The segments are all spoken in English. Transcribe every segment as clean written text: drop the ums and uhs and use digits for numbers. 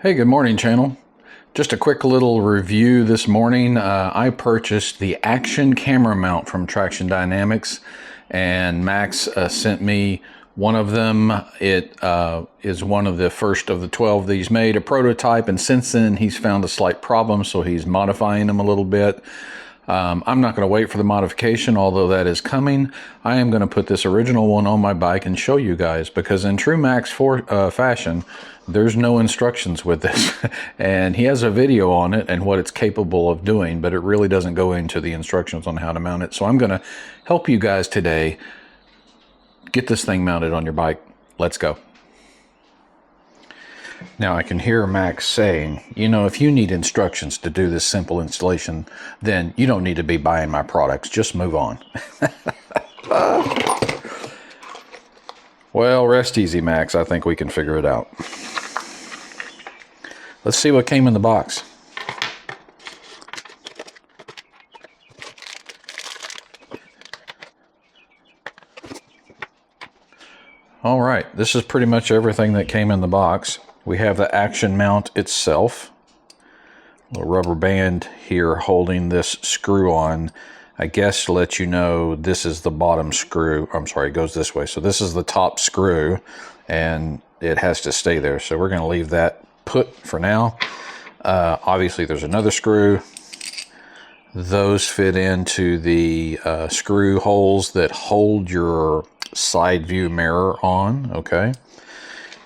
Hey, good morning, channel. Just a quick little review this morning. I purchased the Axxion camera mount from Traxxion Dynamics, and Max sent me one of them. It is one of the first of the 12 that he's made, a prototype, and since then he's found a slight problem, so he's modifying them a little bit. I'm not going to wait for the modification, although that is coming. I am going to put this original one on my bike and show you guys, because in true Max fashion, there's no instructions with this. And he has a video on it and what it's capable of doing, but it really doesn't go into the instructions on how to mount it. So I'm going to help you guys today get this thing mounted on your bike. Let's go. Now I can hear Max saying, you know, if you need instructions to do this simple installation, then you don't need to be buying my products. Just move on. Well, rest easy, Max. I think we can figure it out. Let's see what came in the box. All right, this is pretty much everything that came in the box. We have the Axxion mount itself, a little rubber band here holding this screw on. I guess to let you know this is the bottom screw. I'm sorry, it goes this way. So this is the top screw and it has to stay there. So we're going to leave that put for now. Obviously there's another screw. Those fit into the screw holes that hold your side view mirror on, okay?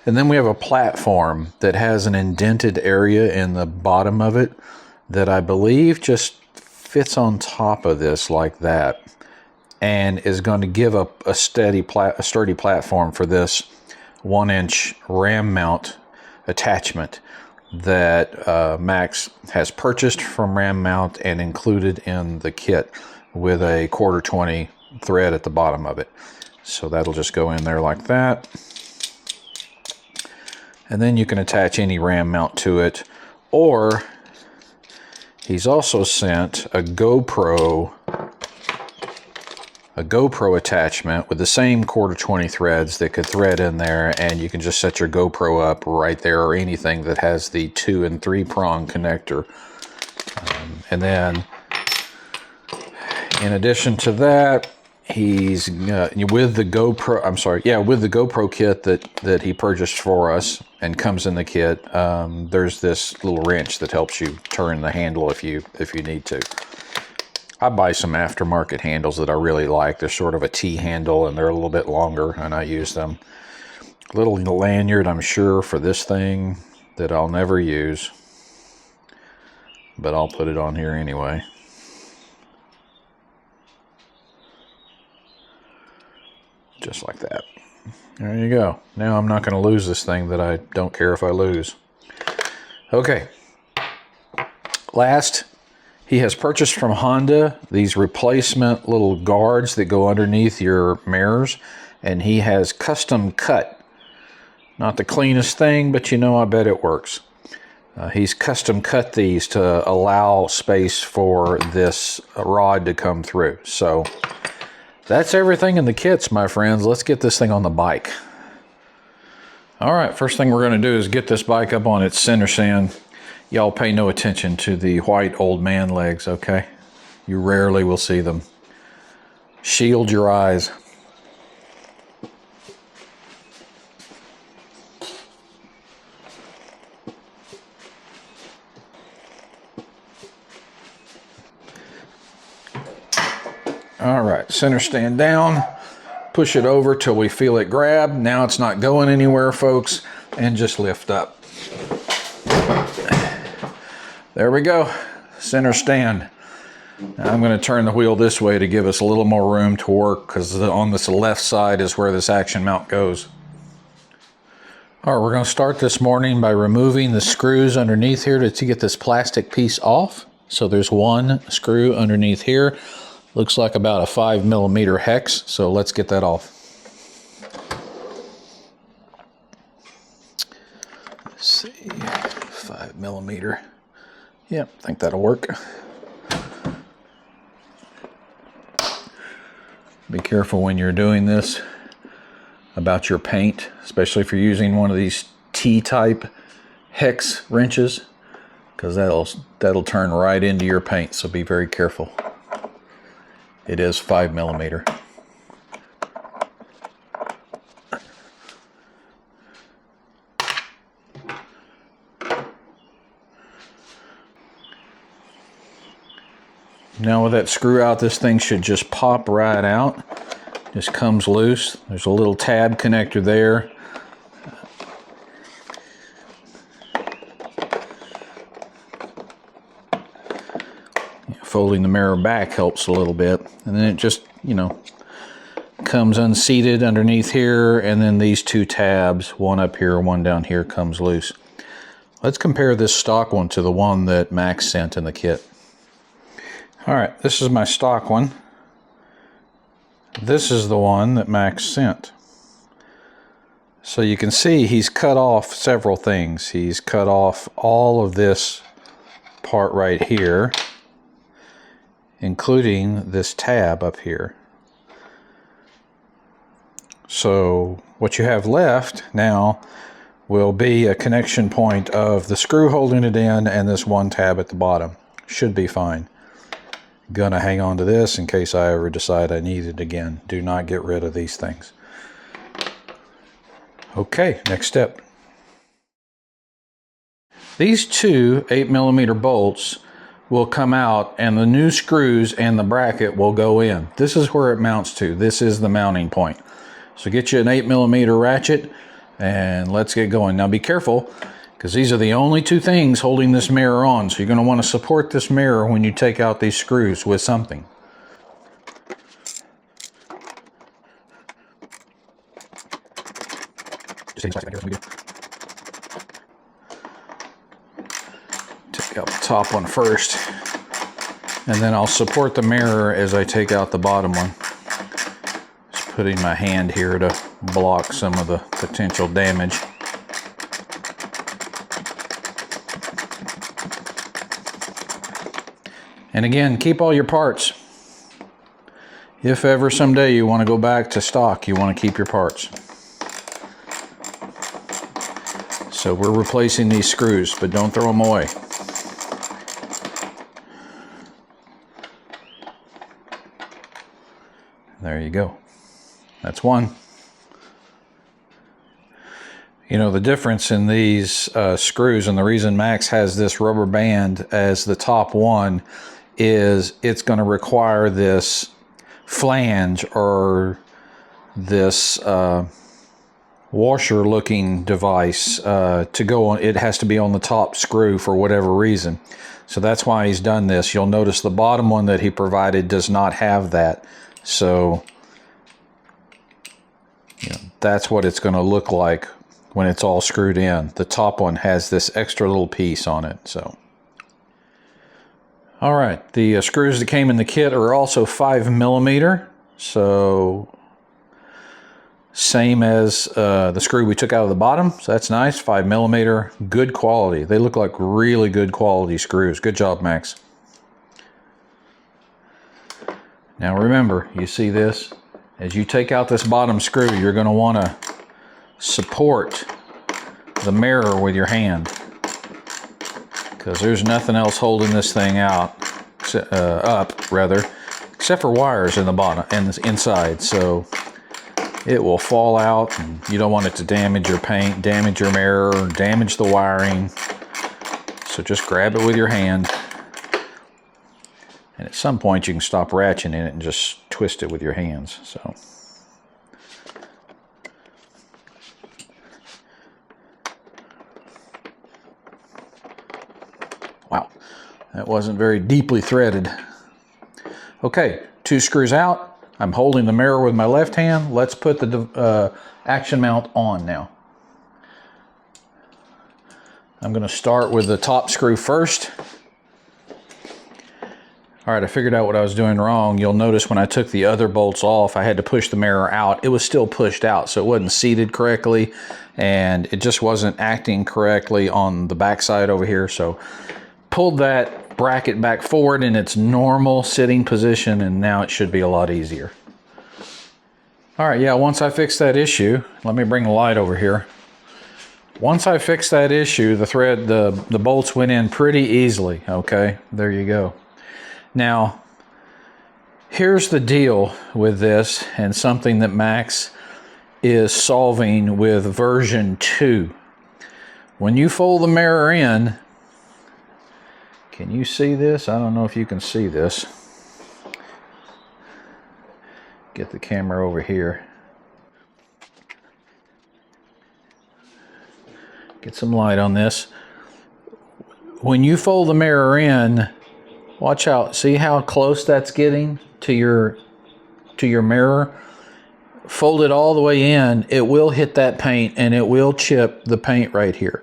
And then we have a platform that has an indented area in the bottom of it that I believe just fits on top of this like that, and is going to give a sturdy platform for this 1-inch ram mount attachment that Max has purchased from Ram Mount and included in the kit with a 1/4-20 thread at the bottom of it. So that'll just go in there like that. And then you can attach any ram mount to it, or he's also sent a GoPro attachment with the same 1/4-20 threads that could thread in there, and you can just set your GoPro up right there, or anything that has the 2- and 3-prong connector. And then in addition to that, he's with the GoPro kit that he purchased for us and comes in the kit. There's this little wrench that helps you turn the handle if you need to. I buy some aftermarket handles that I really like. They're sort of a T handle and they're a little bit longer, and I use them. Little lanyard, I'm sure, for this thing that I'll never use, but I'll put it on here anyway. Just like that. There you go. Now I'm not going to lose this thing that I don't care if I lose. Okay. Last, he has purchased from Honda these replacement little guards that go underneath your mirrors, and he has custom cut. Not the cleanest thing, but you know, I bet it works. He's custom cut these to allow space for this rod to come through. So that's everything in the kits, my friends. Let's get this thing on the bike. All right, first thing we're going to do is get this bike up on its center stand. Y'all pay no attention to the white old man legs, okay? You rarely will see them. Shield your eyes. All right, center stand down. Push it over till we feel it grab. Now it's not going anywhere, folks, and just lift up. There we go, center stand. Now I'm going to turn the wheel this way to give us a little more room to work, because on this left side is where this Axxion mount goes. All right, we're going to start this morning by removing the screws underneath here to get this plastic piece off. So there's one screw underneath here. Looks like about a 5mm hex, so let's get that off. Let's see, 5mm. Yep, I think that'll work. Be careful when you're doing this about your paint, especially if you're using one of these T-type hex wrenches, because that'll turn right into your paint, so be very careful. It is 5mm. Now with that screw out, this thing should just pop right out. Just comes loose. There's a little tab connector there. Folding the mirror back helps a little bit. And then it just, you know, comes unseated underneath here, and then these two tabs, one up here, one down here, comes loose. Let's compare this stock one to the one that Max sent in the kit. All right, this is my stock one. This is the one that Max sent. So you can see he's cut off several things. He's cut off all of this part right here, including this tab up here. So what you have left now will be a connection point of the screw holding it in and this one tab at the bottom. Should be fine. Gonna hang on to this in case I ever decide I need it again. Do not get rid of these things. Okay, next step. These two 8mm bolts will come out, and the new screws and the bracket will go in. This is where it mounts to. This is the mounting point. So get you an 8mm ratchet and let's get going. Now be careful, because these are the only two things holding this mirror on. So you're going to want to support this mirror when you take out these screws with something. Take out the top one first, and then I'll support the mirror as I take out the bottom one. Just putting my hand here to block some of the potential damage. And again, keep all your parts. If ever someday you want to go back to stock, you want to keep your parts. So we're replacing these screws, but don't throw them away. There you go. That's one. You know, the difference in these screws, and the reason Max has this rubber band as the top one, is it's going to require this flange or this washer looking device to go on. It has to be on the top screw for whatever reason. So that's why he's done this. You'll notice the bottom one that he provided does not have that. So you know, that's what it's going to look like when it's all screwed in. The top one has this extra little piece on it. So all right, the screws that came in the kit are also 5mm, so same as the screw we took out of the bottom, so that's nice. 5mm, good quality. They look like really good quality screws. Good job, Max. Now remember, you see this? As you take out this bottom screw, you're going to want to support the mirror with your hand, because there's nothing else holding this thing out, up rather, except for wires in the bottom and inside. So it will fall out, and you don't want it to damage your paint, damage your mirror, damage the wiring. So just grab it with your hand, and at some point you can stop ratcheting it and just twist it with your hands. So wow, that wasn't very deeply threaded. Okay, two screws out. I'm holding the mirror with my left hand. Let's put the Axxion mount on now. I'm going to start with the top screw first. All right, I figured out what I was doing wrong. You'll notice when I took the other bolts off, I had to push the mirror out. It was still pushed out, so it wasn't seated correctly, and it just wasn't acting correctly on the back side over here. So pulled that bracket back forward in its normal sitting position, and now it should be a lot easier. All right, yeah, once I fix that issue, let me bring the light over here. Once I fixed that issue, the bolts went in pretty easily. Okay, there you go. Now, here's the deal with this, and something that Max is solving with version 2. When you fold the mirror in, can you see this? I don't know if you can see this. Get the camera over here. Get some light on this. When you fold the mirror in, watch out. See how close that's getting to your mirror? Fold it all the way in, it will hit that paint and it will chip the paint right here.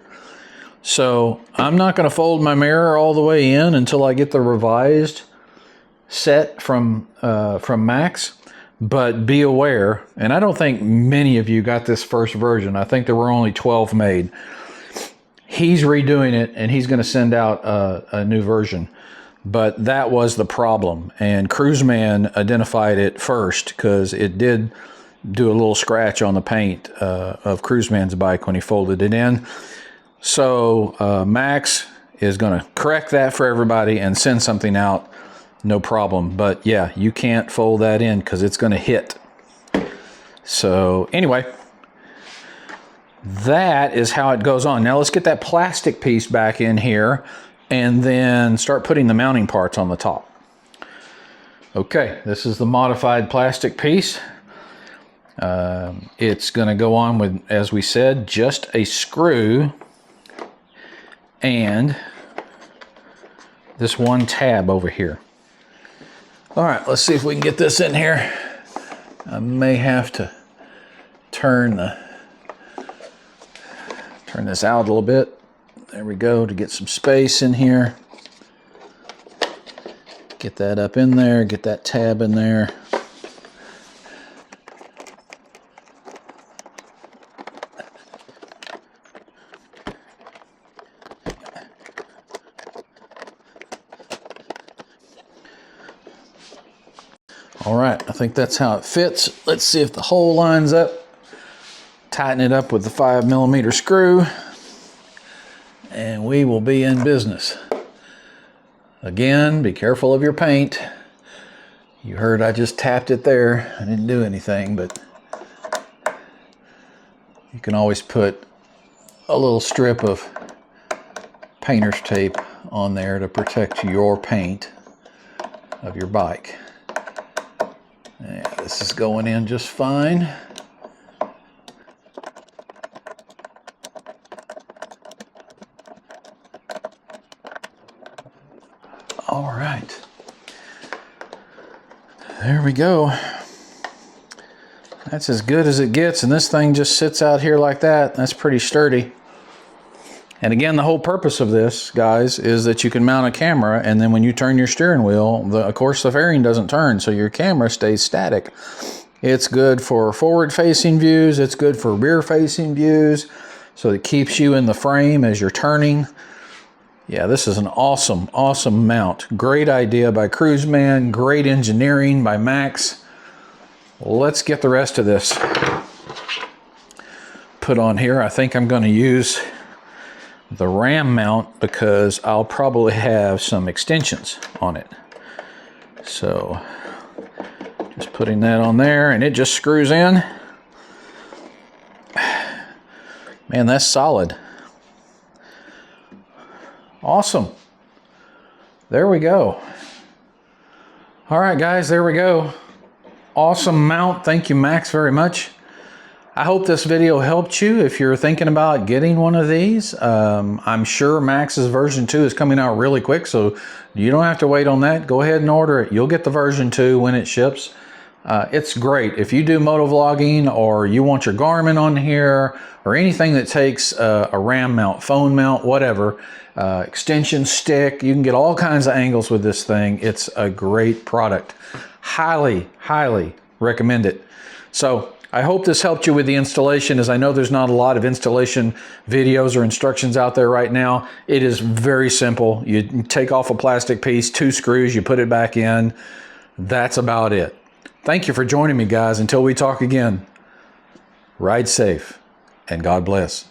So I'm not going to fold my mirror all the way in until I get the revised set from Max. But be aware, and I don't think many of you got this first version. I think there were only 12 made. He's redoing it and he's going to send out a new version. But that was the problem. And Cruiseman identified it first because it did do a little scratch on the paint of Cruiseman's bike when he folded it in. So Max is going to correct that for everybody and send something out. No problem. But yeah, you can't fold that in because it's going to hit. So anyway, that is how it goes on. Now let's get that plastic piece back in here and then start putting the mounting parts on the top. Okay, this is the modified plastic piece. It's going to go on with, as we said, just a screw and this one tab over here. All right, let's see if we can get this in here. I may have to turn this out a little bit. There we go, to get some space in here. Get that up in there, get that tab in there. All right, I think that's how it fits. Let's see if the hole lines up. Tighten it up with the 5mm screw, and we will be in business. Again, be careful of your paint. You heard I just tapped it there. I didn't do anything, but you can always put a little strip of painter's tape on there to protect your paint of your bike. Yeah, this is going in just fine. All right. There we go. That's as good as it gets, and this thing just sits out here like that. That's pretty sturdy. And again, the whole purpose of this, guys, is that you can mount a camera, and then when you turn your steering wheel, of course the fairing doesn't turn, so your camera stays static. It's good for forward-facing views, it's good for rear-facing views, so it keeps you in the frame as you're turning. Yeah, this is an awesome, awesome mount. Great idea by Cruiseman, great engineering by Max. Let's get the rest of this put on here. I think I'm going to use the ram mount because I'll probably have some extensions on it. So just putting that on there, and it just screws in. Man, that's solid. Awesome. There we go. All right, guys, there we go. Awesome mount. Thank you, Max, very much. I hope this video helped you if you're thinking about getting one of these. I'm sure Max's version 2 is coming out really quick, so you don't have to wait on that. Go ahead and order it. You'll get the version 2 when it ships. It's great. If you do motovlogging or you want your Garmin on here or anything that takes a RAM mount, phone mount, whatever, extension stick, you can get all kinds of angles with this thing. It's a great product. Highly, highly recommend it. So I hope this helped you with the installation, as I know there's not a lot of installation videos or instructions out there right now. It is very simple. You take off a plastic piece, 2 screws, you put it back in. That's about it. Thank you for joining me, guys. Until we talk again, ride safe and God bless.